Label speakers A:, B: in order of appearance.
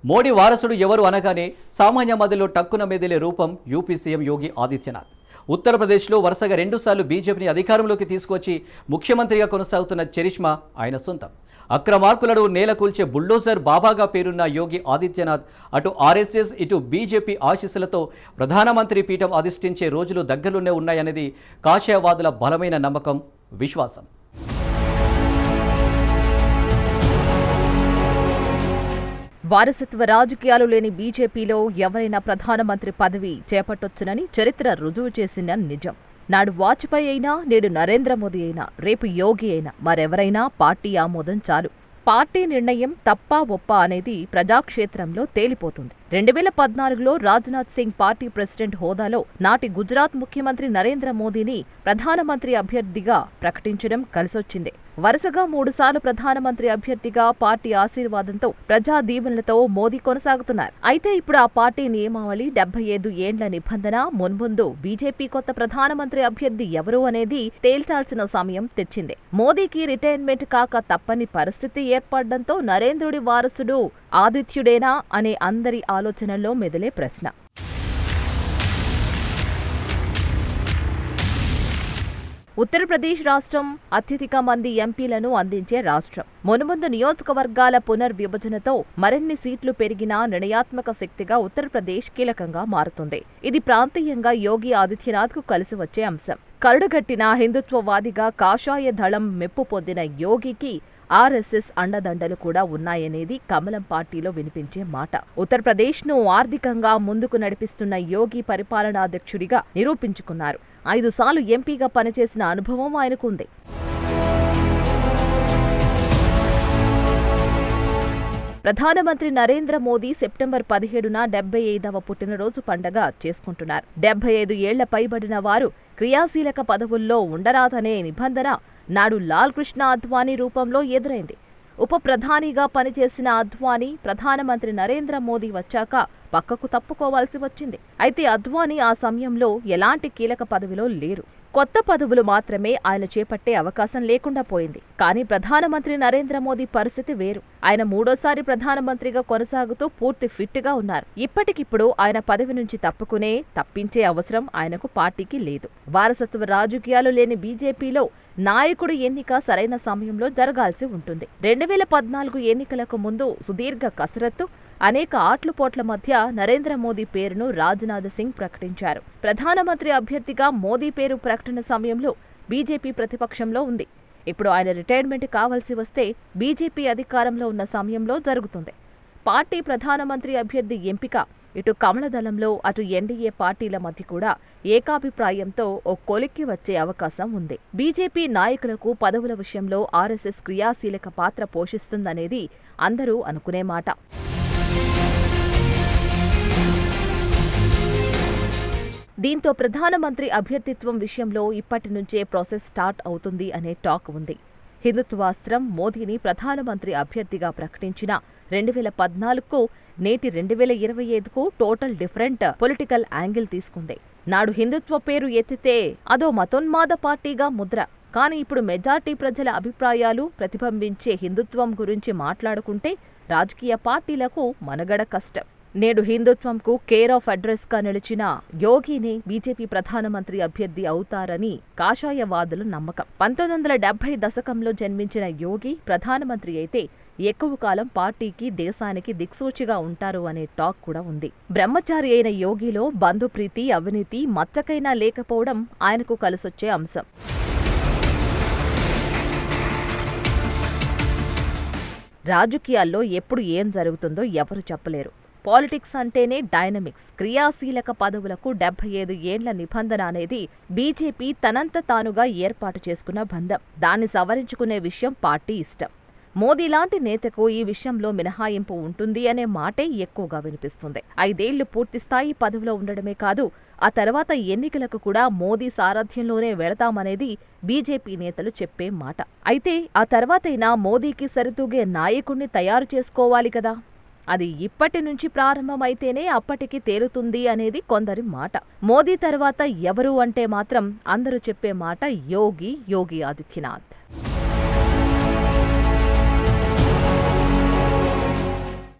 A: మోడీ వారసుడు ఎవరు అనగానే సామాన్య మధ్యలో టక్కున మెదిలే రూపం యూపీ సీఎం యోగి ఆదిత్యనాథ్. ఉత్తరప్రదేశ్లో వరుసగా 2 సార్లు బీజేపీని అధికారంలోకి తీసుకొచ్చి ముఖ్యమంత్రిగా కొనసాగుతున్న చరిష్మా ఆయన సొంతం. అక్రమార్కులను నేలకూల్చే బుల్డోజర్ బాబాగా పేరున్న యోగి ఆదిత్యనాథ్ అటు ఆర్ఎస్ఎస్ ఇటు బీజేపీ ఆశీస్సులతో ప్రధానమంత్రి పీఠం అధిష్ఠించే రోజులు దగ్గరలోనే ఉన్నాయనేది కాషాయవాదుల బలమైన నమ్మకం, విశ్వాసం.
B: వారసత్వ రాజకీయాలు లేని బీజేపీలో ఎవరైనా ప్రధానమంత్రి పదవి చేపట్టొచ్చునని చరిత్ర రుజువు చేసిన నిజం. నాడు వాజ్పేయి అయినా, నేడు నరేంద్ర మోదీ అయినా, రేపు యోగి అయినా, మరెవరైనా పార్టీ ఆమోదం చాలు. పార్టీ నిర్ణయం తప్పా ఒప్పా అనేది ప్రజాక్షేత్రంలో తేలిపోతుంది. 2014లో రాజ్నాథ్ సింగ్ పార్టీ ప్రెసిడెంట్ హోదాలో నాటి గుజరాత్ ముఖ్యమంత్రి నరేంద్ర మోదీని ప్రధానమంత్రి అభ్యర్థిగా ప్రకటించడం కలిసొచ్చింది. వరుసగా 3 సార్లు ప్రధానమంత్రి అభ్యర్థిగా పార్టీ ఆశీర్వాదంతో, ప్రజా దీవెనలతో మోదీ కొనసాగుతున్నారు. అయితే ఇప్పుడు ఆ పార్టీ నియమావళి 75 ఏండ్ల నిబంధన మున్ముందు బీజేపీ కొత్త ప్రధానమంత్రి అభ్యర్థి ఎవరు అనేది తేల్చాల్సిన సమయం తెచ్చింది. మోదీకి రిటైర్మెంట్ కాక తప్పని పరిస్థితి ఏర్పడడంతో నరేంద్రుడి వారసుడు ఆదిత్యుడేనా అనే అందరి ఆలోచనల్లో మెదిలే ప్రశ్న. ఉత్తరప్రదేశ్ రాష్ట్రం అత్యధిక మంది ఎంపీలను అందించే రాష్ట్రం. మునుముందు నియోజకవర్గాల పునర్విభజనతో మరిన్ని సీట్లు పెరిగినా నిర్ణయాత్మక శక్తిగా ఉత్తరప్రదేశ్ కీలకంగా మారుతుంది. ఇది ప్రాంతీయంగా యోగి ఆదిత్యనాథ్కు కలిసి వచ్చే అంశం. కరుడుగట్టిన హిందుత్వవాదిగా కాషాయ దళం మెప్పు పొందిన యోగికి ఆర్ఎస్ఎస్ అండదండలు కూడా ఉన్నాయనేది కమలం పార్టీలో వినిపించే మాట. ఉత్తరప్రదేశ్ను ఆర్థికంగా ముందుకు నడిపిస్తున్న యోగి పరిపాలనాధ్యక్షుడిగా నిరూపించుకున్నారు. 5 సార్లు ఎంపీగా పనిచేసిన అనుభవం ఆయనకుంది. ప్రధానమంత్రి నరేంద్ర మోదీ సెప్టెంబర్ 17న 75వ పుట్టినరోజు పండగ చేసుకుంటున్నారు. 75 ఏళ్ల పైబడిన వారు క్రియాశీలక పదవుల్లో ఉండరాదనే నిబంధన నాడు లాల్ కృష్ణ అద్వానీ రూపంలో ఎదురైంది. ఉప ప్రధానిగా పనిచేసిన అద్వానీ ప్రధానమంత్రి నరేంద్ర మోదీ వచ్చాక పక్కకు తప్పుకోవాల్సి వచ్చింది. అయితే అద్వానీ ఆ సమయంలో ఎలాంటి కీలక పదవిలో లేరు. కొత్త పదవులు మాత్రమే ఆయన చేపట్టే అవకాశం లేకుండా పోయింది. కానీ ప్రధానమంత్రి నరేంద్ర మోదీ పరిస్థితి వేరు. ఆయన 3వ సారి ప్రధానమంత్రిగా కొనసాగుతూ పూర్తి ఫిట్గా ఉన్నారు. ఇప్పటికిప్పుడు ఆయన పదవి నుంచి తప్పించే అవసరం ఆయనకు పార్టీకి లేదు. వారసత్వ రాజకీయాలు లేని బీజేపీలో నాయకుడి ఎన్నిక సరైన సమయంలో జరగాల్సి ఉంటుంది. 2014 ఎన్నికలకు ముందు సుదీర్ఘ కసరత్తు, అనేక ఆట్లుపోట్ల మధ్య నరేంద్ర మోదీ పేరును రాజ్నాథ్ సింగ్ ప్రకటించారు. ప్రధానమంత్రి అభ్యర్థిగా మోదీ పేరు ప్రకటన సమయంలో బీజేపీ ప్రతిపక్షంలో ఉంది. ఇప్పుడు ఆయన రిటైర్మెంట్ కావాల్సి వస్తే బీజేపీ అధికారంలో ఉన్న సమయంలో జరుగుతుంది. పార్టీ ప్రధానమంత్రి అభ్యర్థి ఎంపిక ఇటు కమలదళంలో అటు ఎన్డీఏ పార్టీల మధ్య కూడా ఏకాభిప్రాయంతో ఓ కొలిక్కి వచ్చే అవకాశం ఉంది. బీజేపీ నాయకులకు పదవుల విషయంలో ఆర్ఎస్ఎస్ క్రియాశీలక పాత్ర పోషిస్తుందనేది అందరూ అనుకునే మాట. దీంతో ప్రధానమంత్రి అభ్యర్థిత్వం విషయంలో ఇప్పటి నుంచే ప్రాసెస్ స్టార్ట్ అవుతుంది అనే టాక్ ఉంది. హిందుత్వాస్త్రం మోదీని ప్రధానమంత్రి అభ్యర్థిగా ప్రకటించిన 2014కు నేటి 2025కు టోటల్ డిఫరెంట్ పొలిటికల్ యాంగిల్ తీసుకుంది. నాడు హిందుత్వ పేరు ఎత్తితే అదో మతోన్మాద పార్టీగా ముద్ర. కానీ ఇప్పుడు మెజార్టీ ప్రజల అభిప్రాయాలు ప్రతిబింబించే హిందుత్వం గురించి మాట్లాడుకుంటే రాజకీయ పార్టీలకు మనుగడ కష్టం. నేడు హిందుత్వంకు కేర్ ఆఫ్ అడ్రస్ గా నిలిచిన యోగిని బీజేపీ ప్రధానమంత్రి అభ్యర్థి అవుతారని కాషాయవాదుల నమ్మకం. 1970 దశకంలో జన్మించిన యోగి ప్రధానమంత్రి అయితే ఎక్కువ కాలం పార్టీకి, దేశానికి దిక్సూచిగా ఉంటారు అనే టాక్ కూడా ఉంది. బ్రహ్మచారి అయిన యోగిలో బంధుప్రీతి, అవినీతి మచ్చకైనా లేకపోవడం ఆయనకు కలిసొచ్చే అంశం. రాజకీయాల్లో ఎప్పుడు ఏం జరుగుతుందో ఎవరు చెప్పలేరు. పాలిటిక్స్ అంటేనే డైనమిక్స్. క్రియాశీలక పదవులకు 75 ఏండ్ల నిబంధన అనేది బీజేపీ తనంత తానుగా ఏర్పాటు చేసుకున్న బంధం. దాన్ని సవరించుకునే విషయం పార్టీ ఇష్టం. మోదీ లాంటి నేతకు ఈ విషయంలో మినహాయింపు ఉంటుంది అనే మాటే ఎక్కువగా వినిపిస్తుంది. 5 ఏళ్లు పూర్తిస్థాయి పదవిలో ఉండడమే కాదు, ఆ తర్వాత ఎన్నికలకు కూడా మోదీ సారథ్యంలోనే వెళతామనేది బీజేపీ నేతలు చెప్పే మాట. అయితే ఆ తర్వాతైనా మోదీకి సరితూగే నాయకుణ్ణి తయారు చేసుకోవాలి కదా. అది ఇప్పటి నుంచి ప్రారంభమైతేనే అప్పటికి తేలుతుంది అనేది కొందరి మాట. మోదీ తర్వాత ఎవరు అంటే మాత్రం అందరూ చెప్పే మాట యోగి ఆదిత్యనాథ్.